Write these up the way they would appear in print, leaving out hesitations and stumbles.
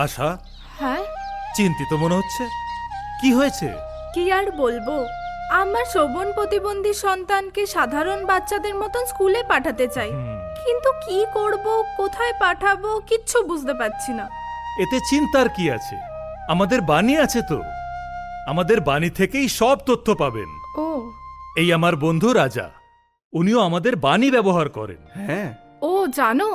আশা, হ্যাঁ, চিন্তিত মনে হচ্ছে। কি হয়েছে? কি আর বলবো, আমার শ্রবণ প্রতিবন্ধী সন্তানকে সাধারণ বাচ্চাদের মতন স্কুলে পাঠাতে চাই, কিন্তু কি করব, কোথায় পাঠাবো কিচ্ছু বুঝতে পারছি না। এতে চিন্তার কি আছে? আমাদের বাণী আছে তো। আমাদের বাণী থেকেই সব তথ্য পাবেন। ও এই আমার বন্ধু রাজা, উনিও আমাদের বাণী ব্যবহার করেন। হ্যাঁ, ও জানো,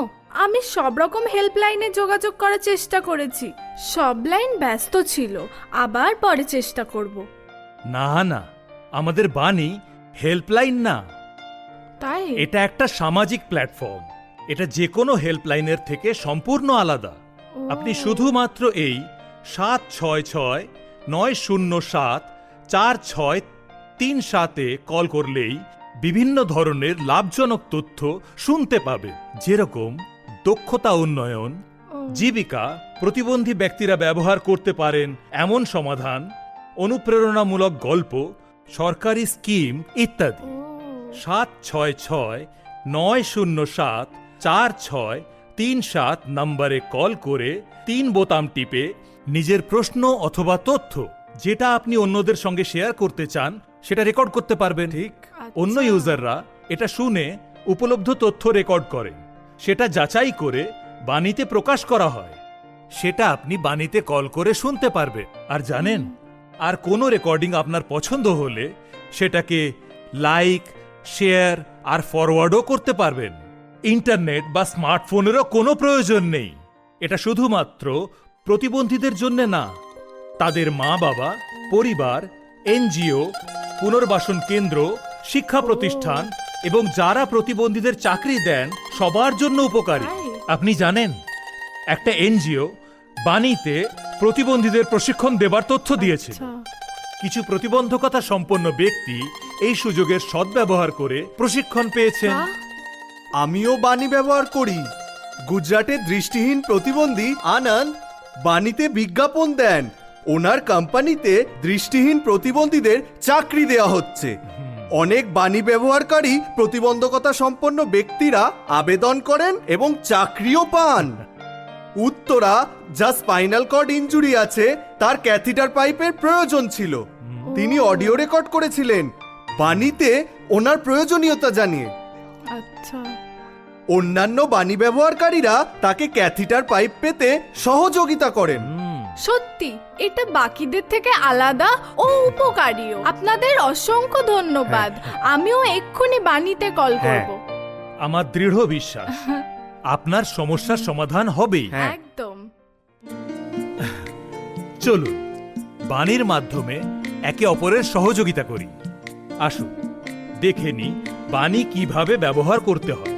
আমি সব রকম হেল্পলাইনে যোগাযোগ করার চেষ্টা করেছি, সব লাইন ব্যস্ত ছিল, আবার পরে চেষ্টা করব। না না, আমাদের বাণী হেল্পলাইন না, তাই এটা একটা সামাজিক প্ল্যাটফর্ম। এটা যে কোনো হেল্পলাইনের থেকে সম্পূর্ণ আলাদা। ও, আপনি শুধুমাত্র এই 766-907-4637-এ কল করলেই বিভিন্ন ধরনের লাভজনক তথ্য শুনতে পাবেন, যেরকম দক্ষতা উন্নয়ন, ও, জীবিকা, প্রতিবন্ধী ব্যক্তিরা ব্যবহার করতে পারেন এমন সমাধান, অনুপ্রেরণামূলক গল্প, সরকারি স্কিম ইত্যাদি। ও, 766-907-4637 নম্বরে কল করে 3 বোতাম টিপে নিজের প্রশ্ন অথবা তথ্য যেটা আপনি অন্যদের সঙ্গে শেয়ার করতে চান সেটা রেকর্ড করতে পারবেন। ঠিক। আচ্ছা। অন্য ইউজাররা এটা শুনে উপলব্ধ তথ্য রেকর্ড করেন, সেটা যাচাই করে বাণীতে প্রকাশ করা হয়। সেটা আপনি বাণীতে কল করে শুনতে পারবেন। আর জানেন, আর কোনো রেকর্ডিং আপনার পছন্দ হলে সেটাকে লাইক, শেয়ার আর ফরওয়ার্ডও করতে পারবেন। ইন্টারনেট বা স্মার্টফোনেরও কোনো প্রয়োজন নেই। এটা শুধুমাত্র প্রতিবন্ধীদের জন্য না, তাদের মা বাবা, পরিবার, এনজিও, পুনর্বাসন কেন্দ্র, শিক্ষা প্রতিষ্ঠান এবং যারা প্রতিবন্ধীদের চাকরি দেন সবার জন্য উপকারী। তাই? আপনি জানেন, একটা এনজিও বাণীতে প্রতিবন্ধীদের প্রশিক্ষণ দেবার তথ্য দিয়েছে। আচ্ছা। কিছু প্রতিবন্ধকতা সম্পন্ন ব্যক্তি এই সুযোগের সদ্ব্যবহার করে প্রশিক্ষণ পেয়েছেন। বাহ, আমিও বাণী ব্যবহার করি। গুজরাটের দৃষ্টিহীন প্রতিবন্ধী আনন্দ বাণীতে বিজ্ঞাপন দেন। ওনার কোম্পানিতে দৃষ্টিহীন প্রতিবন্ধীদের চাকরি দেওয়া হচ্ছে। অনেক বাণী ব্যবহারকারী প্রতিবন্ধকতা সম্পন্ন ব্যক্তিরা আবেদন করেন এবং চাকরিও পান। উত্তরা, যা স্পাইনাল কর্ড ইনজুরি আছে, তার ক্যাথিটার পাইপের প্রয়োজন ছিল। তিনি অডিও রেকর্ড করেছিলেন বাণীতে ওনার প্রয়োজনীয়তা জানিয়ে। আচ্ছা, অন্যান্য বাণী ব্যবহারকারীরা তাকে ক্যাথিটার পাইপ পেতে সহযোগিতা করেন। সত্যি এটা বাকিদের থেকে আলাদা ও উপকারীও। আপনাদের অসংখ্য ধন্যবাদ। আমিও এক্ষুনি বাণীতে কল করব। আমার দৃঢ় বিশ্বাস আপনার সমস্যার সমাধান হবেই। হ্যাঁ। একদম। চলুন বাণীর মাধ্যমে একে অপরের সহযোগিতা করি। আসুন দেখে নি বাণী কিভাবে ব্যবহার করতে হয়।